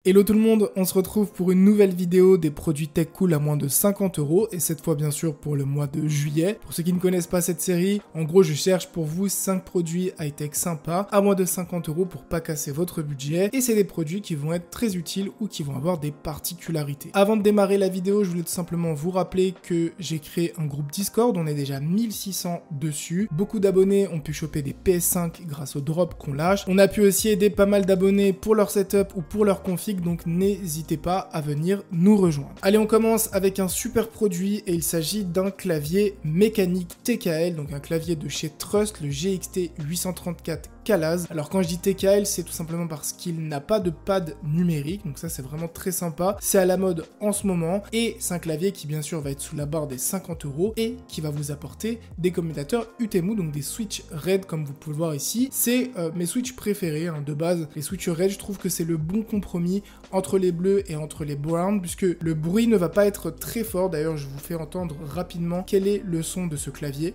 Hello tout le monde, on se retrouve pour une nouvelle vidéo des produits tech cool à moins de 50 € et cette fois bien sûr pour le mois de juillet. Pour ceux qui ne connaissent pas cette série, en gros je cherche pour vous 5 produits high-tech sympas à moins de 50 € pour pas casser votre budget et c'est des produits qui vont être très utiles ou qui vont avoir des particularités. Avant de démarrer la vidéo, je voulais tout simplement vous rappeler que j'ai créé un groupe Discord, on est déjà 1600 dessus. Beaucoup d'abonnés ont pu choper des PS5 grâce aux drops qu'on lâche. On a pu aussi aider pas mal d'abonnés pour leur setup ou pour leur config, donc n'hésitez pas à venir nous rejoindre. Allez, on commence avec un super produit et il s'agit d'un clavier mécanique TKL, donc un clavier de chez Trust, le GXT 834 Calaz. Alors quand je dis TKL, c'est tout simplement parce qu'il n'a pas de pad numérique, donc ça c'est vraiment très sympa. C'est à la mode en ce moment et c'est un clavier qui bien sûr va être sous la barre des 50 € et qui va vous apporter des commutateurs UTEMU, donc des switch RED comme vous pouvez le voir ici. C'est mes switch préférés de base. Les switch RED, je trouve que c'est le bon compromis entre les bleus et entre les browns, puisque le bruit ne va pas être très fort. D'ailleurs, je vous fais entendre rapidement quel est le son de ce clavier.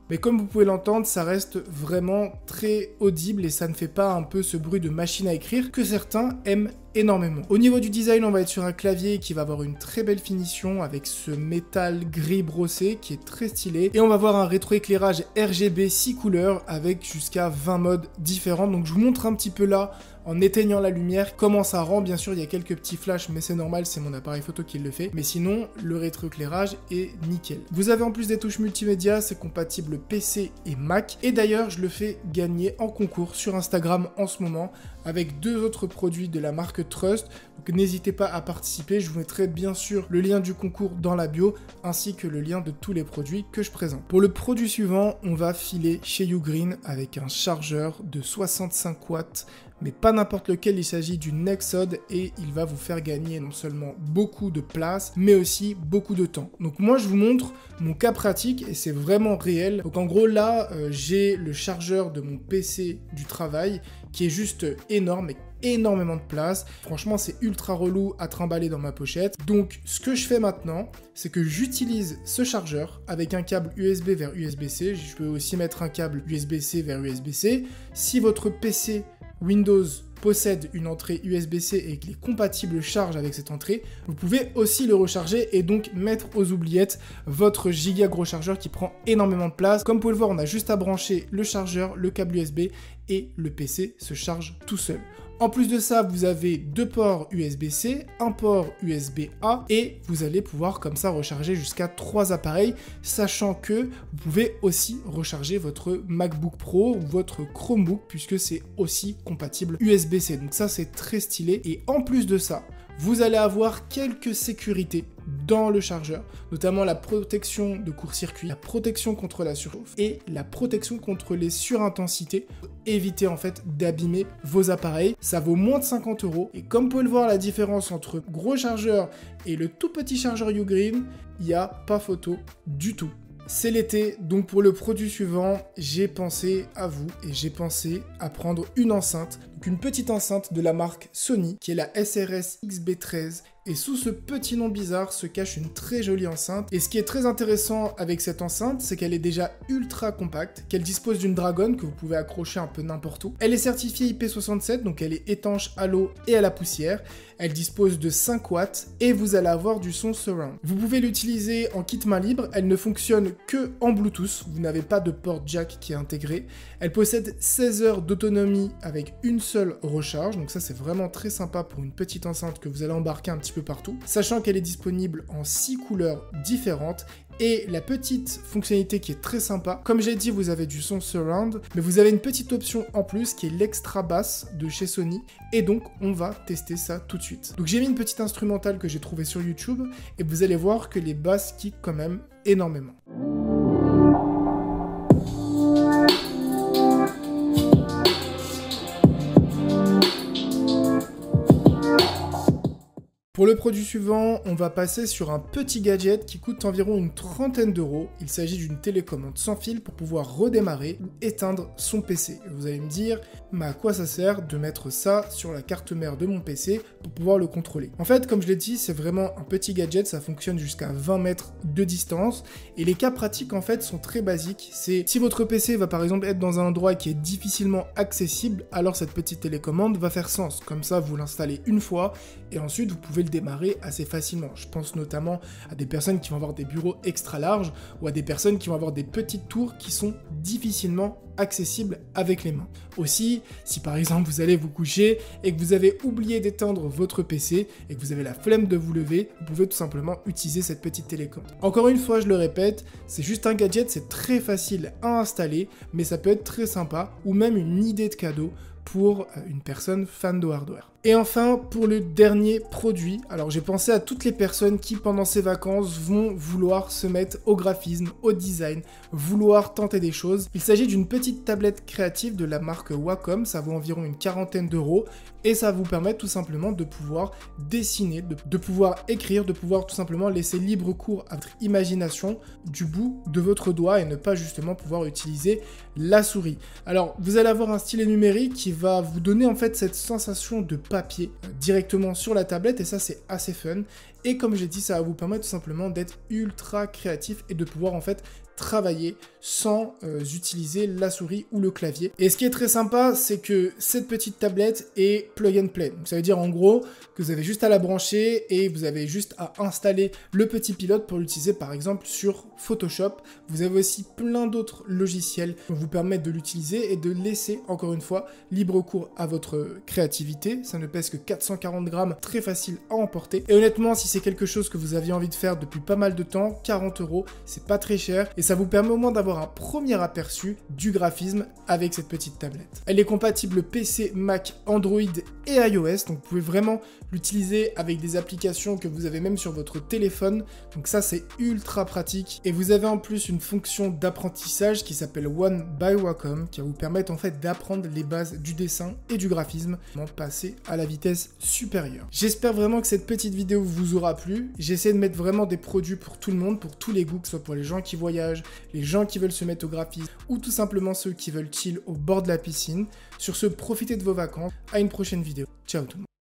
Mais comme vous pouvez l'entendre, ça reste vraiment très audible et ça ne fait pas un peu ce bruit de machine à écrire que certains aiment énormément. Au niveau du design, on va être sur un clavier qui va avoir une très belle finition avec ce métal gris brossé qui est très stylé. Et on va avoir un rétroéclairage RGB 6 couleurs avec jusqu'à 20 modes différents. Donc je vous montre un petit peu là, en éteignant la lumière, comment ça rend. Bien sûr, il y a quelques petits flashs, mais c'est normal, c'est mon appareil photo qui le fait. Mais sinon, le rétroéclairage est nickel. Vous avez en plus des touches multimédia, c'est compatible PC et Mac. Et d'ailleurs, je le fais gagner en concours sur Instagram en ce moment avec 2 autres produits de la marque Trust. Donc n'hésitez pas à participer, je vous mettrai bien sûr le lien du concours dans la bio, ainsi que le lien de tous les produits que je présente. Pour le produit suivant, on va filer chez Ugreen avec un chargeur de 65 watts, mais pas n'importe lequel, il s'agit du Nexode et il va vous faire gagner non seulement beaucoup de place, mais aussi beaucoup de temps. Donc moi je vous montre mon cas pratique et c'est vraiment réel. Donc en gros là, j'ai le chargeur de mon PC du travail qui est juste énorme et énormément de place. Franchement, c'est ultra relou à trimballer dans ma pochette. Donc, ce que je fais maintenant, c'est que j'utilise ce chargeur avec un câble USB vers USB-C. Je peux aussi mettre un câble USB-C vers USB-C. Si votre PC Windows possède une entrée USB-C et qu'il est compatible charge avec cette entrée, vous pouvez aussi le recharger et donc mettre aux oubliettes votre giga gros chargeur qui prend énormément de place. Comme vous pouvez le voir, on a juste à brancher le chargeur, le câble USB et le PC se charge tout seul. En plus de ça, vous avez 2 ports USB-C, un port USB-A et vous allez pouvoir comme ça recharger jusqu'à 3 appareils, sachant que vous pouvez aussi recharger votre MacBook Pro ou votre Chromebook puisque c'est aussi compatible USB-C. Donc ça, c'est très stylé. Et en plus de ça, vous allez avoir quelques sécurités dans le chargeur, notamment la protection de court-circuit, la protection contre la surchauffe et la protection contre les surintensités. Évitez en fait d'abîmer vos appareils. Ça vaut moins de 50 € et comme vous pouvez le voir, la différence entre gros chargeur et le tout petit chargeur Ugreen, il n'y a pas photo du tout. C'est l'été, donc pour le produit suivant, j'ai pensé à vous et j'ai pensé à prendre une enceinte, donc une petite enceinte de la marque Sony, qui est la SRS XB13. Et sous ce petit nom bizarre se cache une très jolie enceinte. Et ce qui est très intéressant avec cette enceinte, c'est qu'elle est déjà ultra compacte, qu'elle dispose d'une dragonne que vous pouvez accrocher un peu n'importe où. Elle est certifiée IP67, donc elle est étanche à l'eau et à la poussière. Elle dispose de 5 watts et vous allez avoir du son surround. Vous pouvez l'utiliser en kit main libre, elle ne fonctionne que en Bluetooth, vous n'avez pas de port jack qui est intégré. Elle possède 16 heures d'autonomie avec une seule recharge, donc ça c'est vraiment très sympa pour une petite enceinte que vous allez embarquer un petit peu partout, sachant qu'elle est disponible en 6 couleurs différentes. Et la petite fonctionnalité qui est très sympa, comme j'ai dit, vous avez du son surround, mais vous avez une petite option en plus qui est l'extra basse de chez Sony, et donc on va tester ça tout de suite. Donc j'ai mis une petite instrumentale que j'ai trouvée sur YouTube, et vous allez voir que les basses kickent quand même énormément. Pour le produit suivant, on va passer sur un petit gadget qui coûte environ une trentaine d'euros. Il s'agit d'une télécommande sans fil pour pouvoir redémarrer ou éteindre son PC. Et vous allez me dire, mais à quoi ça sert de mettre ça sur la carte mère de mon PC pour pouvoir le contrôler? En fait, comme je l'ai dit, c'est vraiment un petit gadget, ça fonctionne jusqu'à 20 mètres de distance. Et les cas pratiques, en fait, sont très basiques. C'est si votre PC va par exemple être dans un endroit qui est difficilement accessible, alors cette petite télécommande va faire sens. Comme ça, vous l'installez une fois et ensuite vous pouvez le démarrer assez facilement. Je pense notamment à des personnes qui vont avoir des bureaux extra larges ou à des personnes qui vont avoir des petites tours qui sont difficilement accessibles avec les mains. Aussi, si par exemple vous allez vous coucher et que vous avez oublié d'éteindre votre PC et que vous avez la flemme de vous lever, vous pouvez tout simplement utiliser cette petite télécommande. Encore une fois, je le répète, c'est juste un gadget, c'est très facile à installer, mais ça peut être très sympa ou même une idée de cadeau pour une personne fan de hardware. Et enfin, pour le dernier produit, alors j'ai pensé à toutes les personnes qui, pendant ces vacances, vont vouloir se mettre au graphisme, au design, vouloir tenter des choses. Il s'agit d'une petite tablette créative de la marque Wacom, ça vaut environ une quarantaine d'euros, et ça va vous permettre tout simplement de pouvoir dessiner, de pouvoir écrire, de pouvoir tout simplement laisser libre cours à votre imagination du bout de votre doigt et ne pas justement pouvoir utiliser la souris. Alors, vous allez avoir un stylet numérique qui va vous donner en fait cette sensation de papier directement sur la tablette et ça c'est assez fun. Et comme j'ai dit, ça va vous permettre tout simplement d'être ultra créatif et de pouvoir en fait travailler sans utiliser la souris ou le clavier. Et ce qui est très sympa, c'est que cette petite tablette est plug and play. Donc ça veut dire en gros que vous avez juste à la brancher et vous avez juste à installer le petit pilote pour l'utiliser par exemple sur Photoshop. Vous avez aussi plein d'autres logiciels qui vous permettent de l'utiliser et de laisser encore une fois libre cours à votre créativité. Ça ne pèse que 440 grammes, très facile à emporter. Et honnêtement, si c'est quelque chose que vous aviez envie de faire depuis pas mal de temps, 40 euros, c'est pas très cher et ça vous permet au moins d'avoir un premier aperçu du graphisme avec cette petite tablette. Elle est compatible PC, Mac, Android et iOS, donc vous pouvez vraiment l'utiliser avec des applications que vous avez même sur votre téléphone, donc ça c'est ultra pratique. Et vous avez en plus une fonction d'apprentissage qui s'appelle One by Wacom, qui va vous permettre en fait d'apprendre les bases du dessin et du graphisme, pour passer à la vitesse supérieure. J'espère vraiment que cette petite vidéo vous aura plu. J'essaie de mettre vraiment des produits pour tout le monde, pour tous les goûts, que ce soit pour les gens qui voyagent, les gens qui veulent se mettre au graphisme ou tout simplement ceux qui veulent chill au bord de la piscine. Sur ce, profitez de vos vacances. À une prochaine vidéo. Ciao tout le monde.